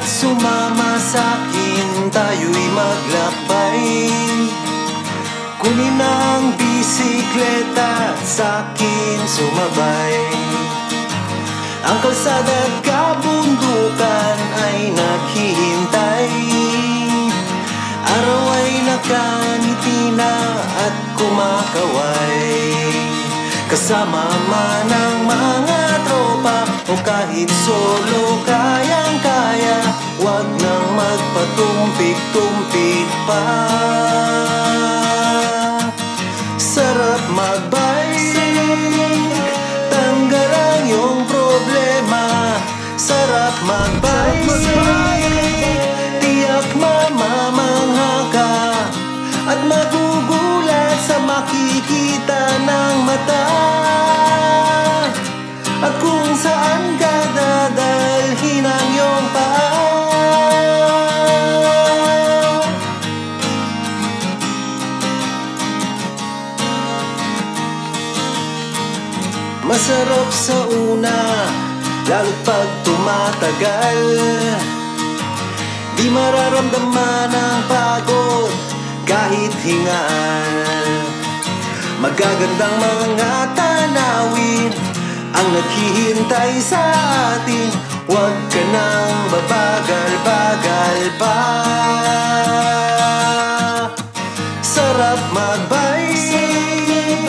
sumama sa'kin, tayo'y maglakbay. Kunin ang bisikleta, sa'kin sumabay. Ang kalsada at kabundukan ay naghihintay. Araw ay nakangiti na at kumakaway. Kasama man ang mga tropa o kahit solo, kayang-kaya. Huwag nang magpatumpik-tumpik pa. Sarap magbike, tanggal ang iyong problema. Sarap magbike, tiyak mamamangha ka at magugulat sa makikita ng mata. At kung saan ka dadalhin ang iyong paa. Masarap sa una, lalo't pag tumatagal. Di mararamdaman ang pagod kahit hingal. Magagandang mga tanawin ang naghihintay sa atin. Huwag ka nang babagal-bagal pa. Sarap magbike,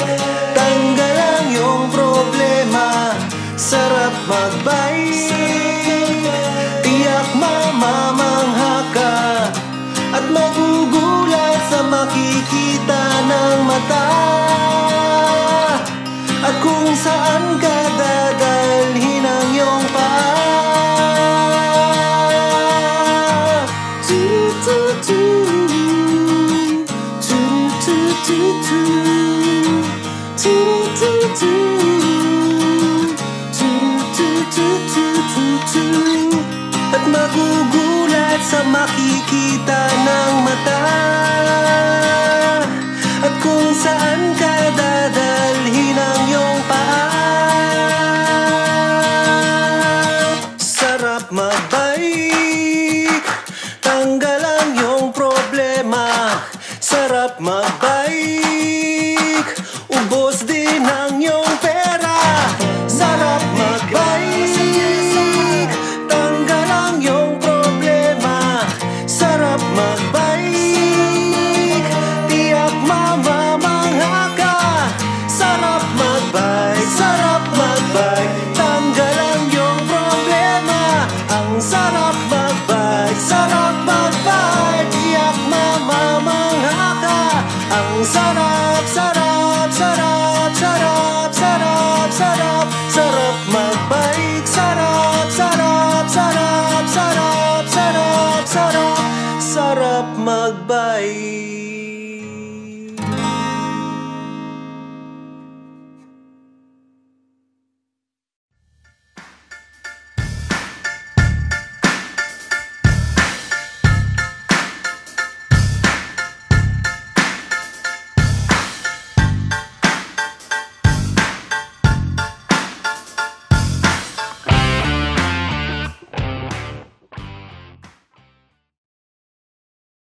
tanggal ang iyong problema. Sarap magbike, tiyak mamamangha ka at magugulat sa makikita ng mata. At kung saan ka dadalhin ang iyong paa. At magugulat sa makikita ng mata. At kung saan ka dadalhin ang iyong paa. Sarap magbike, tanggal ang iyong problema. Sarap magbike, ubos din ang iyong pera. Sarap magbike, tanggal ang iyong problema. Sarap magbike, tiyak mamamangha ka. Sarap magbike, tanggal ang iyong problema. Ang sarap magbike, tiyak mamamangha ka. Ang sarap, sarap, sarap, sarap, sarap, sarap, sarap magbike. Sarap, sarap, sarap, sarap, sarap, sarap, sarap magbike.